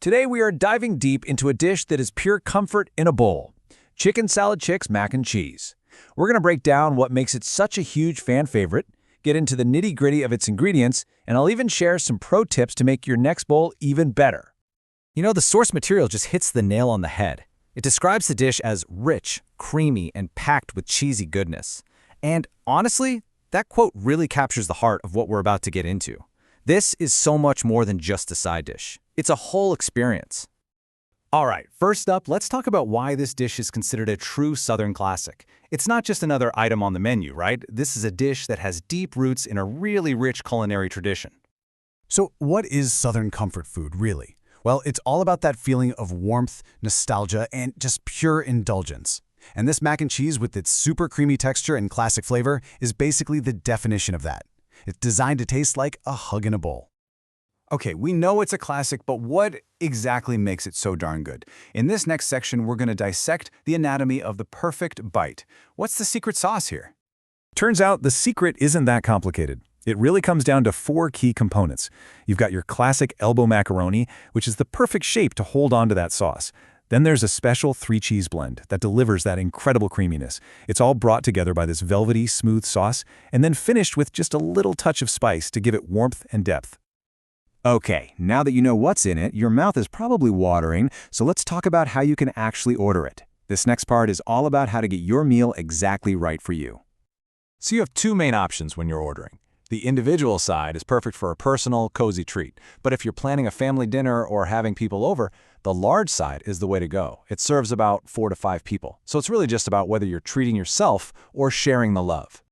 Today we are diving deep into a dish that is pure comfort in a bowl. Chicken Salad Chick's mac and cheese. We're going to break down what makes it such a huge fan favorite, get into the nitty-gritty of its ingredients, and I'll even share some pro tips to make your next bowl even better. You know, the source material just hits the nail on the head. It describes the dish as rich, creamy, and packed with cheesy goodness. And honestly, that quote really captures the heart of what we're about to get into. This is so much more than just a side dish. It's a whole experience. All right, first up, let's talk about why this dish is considered a true Southern classic. It's not just another item on the menu, right? This is a dish that has deep roots in a really rich culinary tradition. So what is Southern comfort food, really? Well, it's all about that feeling of warmth, nostalgia, and just pure indulgence. And this mac and cheese with its super creamy texture and classic flavor is basically the definition of that. It's designed to taste like a hug in a bowl. Okay, we know it's a classic, but what exactly makes it so darn good? In this next section, we're going to dissect the anatomy of the perfect bite. What's the secret sauce here? Turns out the secret isn't that complicated. It really comes down to 4 key components. You've got your classic elbow macaroni, which is the perfect shape to hold on to that sauce. Then there's a special 3-cheese blend that delivers that incredible creaminess. It's all brought together by this velvety, smooth sauce, and then finished with just a little touch of spice to give it warmth and depth. Okay, now that you know what's in it, your mouth is probably watering, so let's talk about how you can actually order it. This next part is all about how to get your meal exactly right for you. So you have 2 main options when you're ordering. The individual side is perfect for a personal, cozy treat. But if you're planning a family dinner or having people over, the large side is the way to go. It serves about 4 to 5 people. So it's really just about whether you're treating yourself or sharing the love.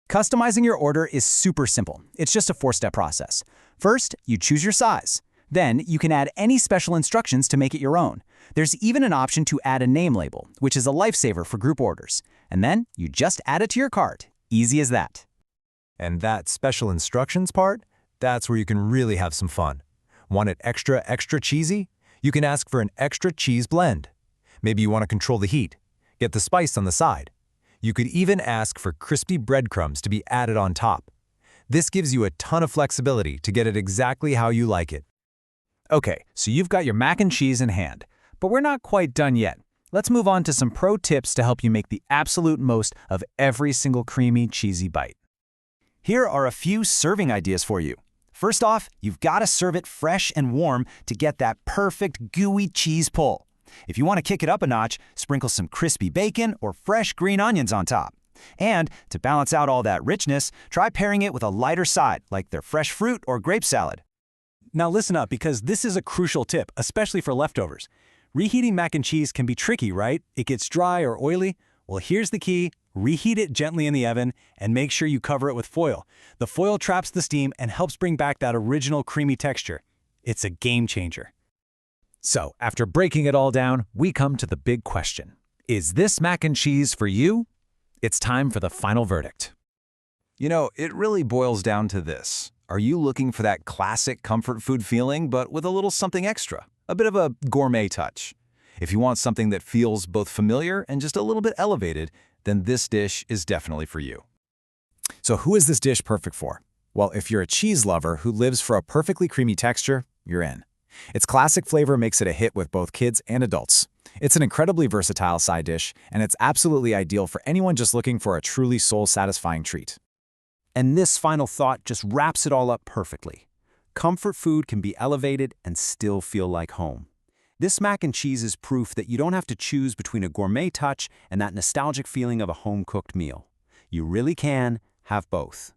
Customizing your order is super simple. It's just a 4-step process. First, you choose your size. Then, you can add any special instructions to make it your own. There's even an option to add a name label, which is a lifesaver for group orders. And then, you just add it to your cart. Easy as that. And that special instructions part, that's where you can really have some fun. Want it extra, extra cheesy? You can ask for an extra cheese blend. Maybe you want to control the heat. Get the spice on the side. You could even ask for crispy breadcrumbs to be added on top. This gives you a ton of flexibility to get it exactly how you like it. Okay, so you've got your mac and cheese in hand, but we're not quite done yet. Let's move on to some pro tips to help you make the absolute most of every single creamy, cheesy bite. Here are a few serving ideas for you. First off, you've got to serve it fresh and warm to get that perfect gooey cheese pull. If you want to kick it up a notch, sprinkle some crispy bacon or fresh green onions on top. And to balance out all that richness, try pairing it with a lighter side, like their fresh fruit or grape salad. Now listen up, because this is a crucial tip, especially for leftovers. Reheating mac and cheese can be tricky, right? It gets dry or oily. Well, here's the key. Reheat it gently in the oven and make sure you cover it with foil. The foil traps the steam and helps bring back that original creamy texture. It's a game changer. So, after breaking it all down, we come to the big question. Is this mac and cheese for you? It's time for the final verdict. You know, it really boils down to this. Are you looking for that classic comfort food feeling, but with a little something extra? A bit of a gourmet touch. If you want something that feels both familiar and just a little bit elevated, then this dish is definitely for you. So who is this dish perfect for? Well, if you're a cheese lover who lives for a perfectly creamy texture, you're in. Its classic flavor makes it a hit with both kids and adults. It's an incredibly versatile side dish, and it's absolutely ideal for anyone just looking for a truly soul-satisfying treat. And this final thought just wraps it all up perfectly. Comfort food can be elevated and still feel like home. This mac and cheese is proof that you don't have to choose between a gourmet touch and that nostalgic feeling of a home-cooked meal. You really can have both.